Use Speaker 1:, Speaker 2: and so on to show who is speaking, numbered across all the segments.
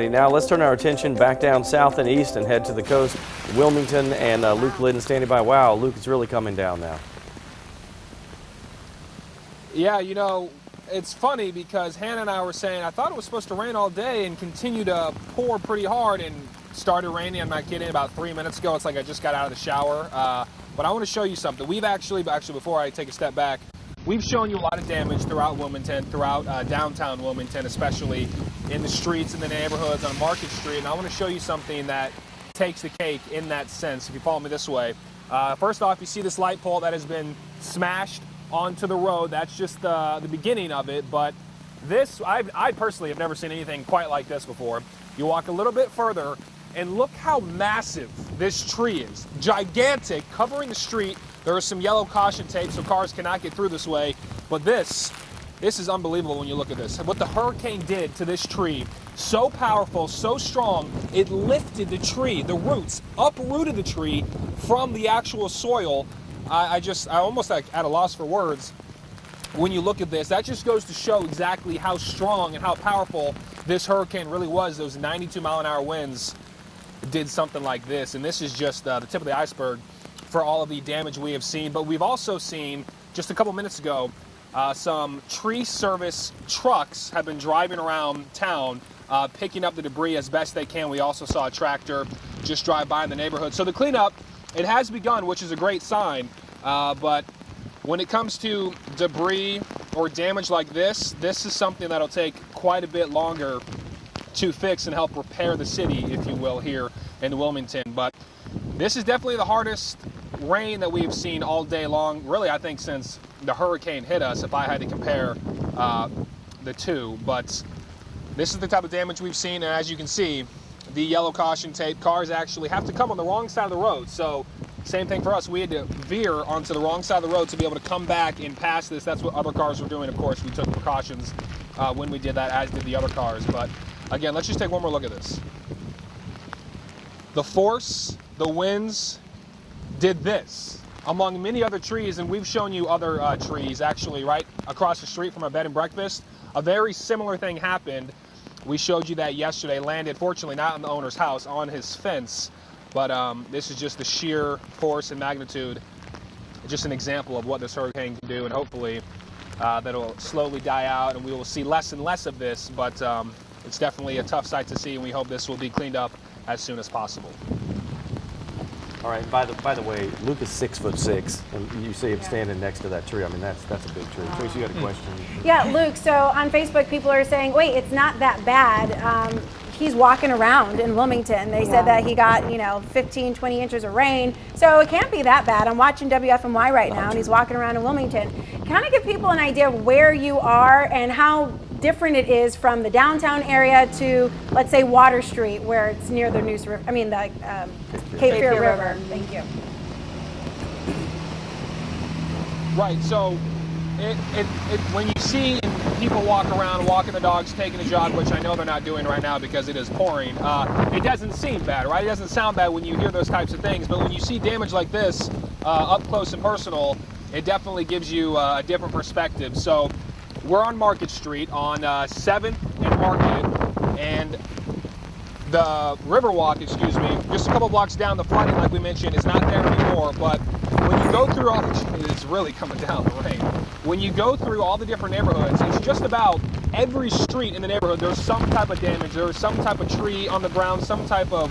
Speaker 1: Now let's turn our attention back down south and east and head to the coast. Wilmington and Luke Lyddon standing by. Wow, Luke, it's really coming down now.
Speaker 2: Yeah, you know, it's funny because Hannah and I were saying, I thought it was supposed to rain all day and continue to pour pretty hard, and started raining, I'm not kidding, about 3 minutes ago. It's like I just got out of the shower. But I want to show you something. We've actually, before I take a step back, we've shown you a lot of damage throughout Wilmington, throughout downtown Wilmington, especially in the streets, in the neighborhoods, on Market Street. And I want to show you something that takes the cake in that sense, if you follow me this way. First off, you see this light pole that has been smashed onto the road. That's just the beginning of it. But this, I personally have never seen anything quite like this before. You walk a little bit further, and look how massive this tree is. Gigantic, covering the street. There is some yellow caution tape so cars cannot get through this way. But this is unbelievable when you look at this. What the hurricane did to this tree, so powerful, so strong, it lifted the tree, the roots, uprooted the tree from the actual soil. I almost like at a loss for words when you look at this. That just goes to show exactly how strong and how powerful this hurricane really was. Those 92-mile-an-hour winds did something like this, and this is just the tip of the iceberg for all of the damage we have seen. But we've also seen, just a couple minutes ago, some tree service trucks have been driving around town, picking up the debris as best they can. We also saw a tractor just drive by in the neighborhood. So the cleanup, it has begun, which is a great sign. But when it comes to debris or damage like this is something that'll take quite a bit longer to fix and help repair the city, if you will, here in Wilmington. But this is definitely the hardest rain that we've seen all day long, really, I think, since the hurricane hit us, if I had to compare the two. But this is the type of damage we've seen, and as you can see, the yellow caution tape, cars actually have to come on the wrong side of the road. So same thing for us. We had to veer onto the wrong side of the road to be able to come back and pass this. That's what other cars were doing. Of course, we took precautions when we did that, as did the other cars. But again, let's just take one more look at this. The force, the winds did this among many other trees, and we've shown you other trees actually right across the street from a bed and breakfast. A very similar thing happened. We showed you that yesterday. Landed, fortunately, not in the owner's house, on his fence. But this is just the sheer force and magnitude, just an example of what this hurricane can do, and hopefully that'll slowly die out and we will see less and less of this. But it's definitely a tough sight to see, and we hope this will be cleaned up as soon as possible.
Speaker 1: All right. By the way, Luke is 6'6", and you see him standing next to that tree. I mean, that's a big tree. Tracy, you got a question?
Speaker 3: Yeah, Luke. So on Facebook, people are saying, "Wait, it's not that bad." He's walking around in Wilmington. They said that he got 15, 20 inches of rain, so it can't be that bad. I'm watching WFMY right now, and he's walking around in Wilmington. Kind of give people an idea of where you are and how different it is from the downtown area to, let's say, Water Street, where it's near the Neuse River. I mean, the Cape Fear River. Thank you.
Speaker 2: Right. So, when you see people walk around, walking the dogs, taking a jog, which I know they're not doing right now because it is pouring, it doesn't seem bad, right? It doesn't sound bad when you hear those types of things. But when you see damage like this up close and personal, it definitely gives you a different perspective. So, we're on Market Street on 7th and Market, and the Riverwalk, just a couple blocks down. The flooding, like we mentioned, is not there anymore. But when you go through it's really coming down, the rain. When you go through all the different neighborhoods, it's just about every street in the neighborhood, there's some type of damage. There's some type of tree on the ground, some type of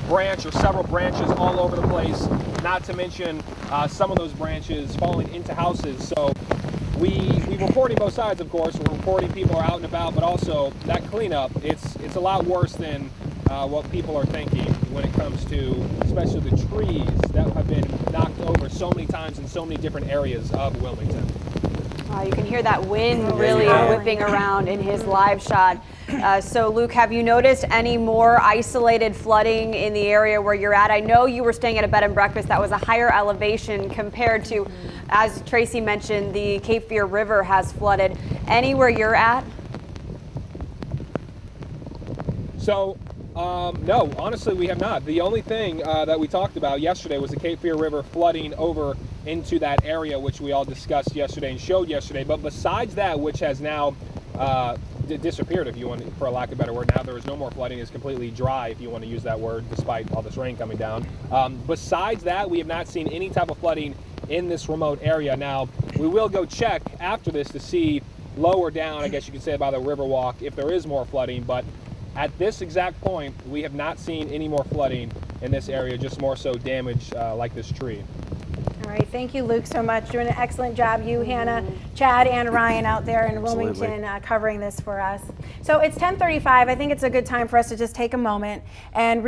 Speaker 2: branch or several branches all over the place, not to mention some of those branches falling into houses. So we're reporting both sides, of course. We're reporting people are out and about, but also that cleanup, it's a lot worse than what people are thinking when it comes to especially the trees that have been knocked over so many times in so many different areas of Wilmington.
Speaker 4: You can hear that wind really whipping around in his live shot. So, Luke, have you noticed any more isolated flooding in the area where you're at? I know you were staying at a bed and breakfast that was a higher elevation compared to, as Tracy mentioned, the Cape Fear River has flooded. Anywhere you're at?
Speaker 2: So, no, honestly, we have not. The only thing that we talked about yesterday was the Cape Fear River flooding over into that area, which we all discussed yesterday and showed yesterday. But besides that, which has now disappeared, if you want, for a lack of a better word. Now there is no more flooding. It's completely dry, if you want to use that word, despite all this rain coming down. Besides that, we have not seen any type of flooding in this remote area. Now, we will go check after this to see lower down, I guess you could say, by the Riverwalk, if there is more flooding, but at this exact point, we have not seen any more flooding in this area, just more so damage like this tree.
Speaker 3: All right, thank you, Luke, so much. Doing an excellent job. You, Hannah, Chad, and Ryan out there in Wilmington covering this for us. So it's 10:35. I think it's a good time for us to just take a moment and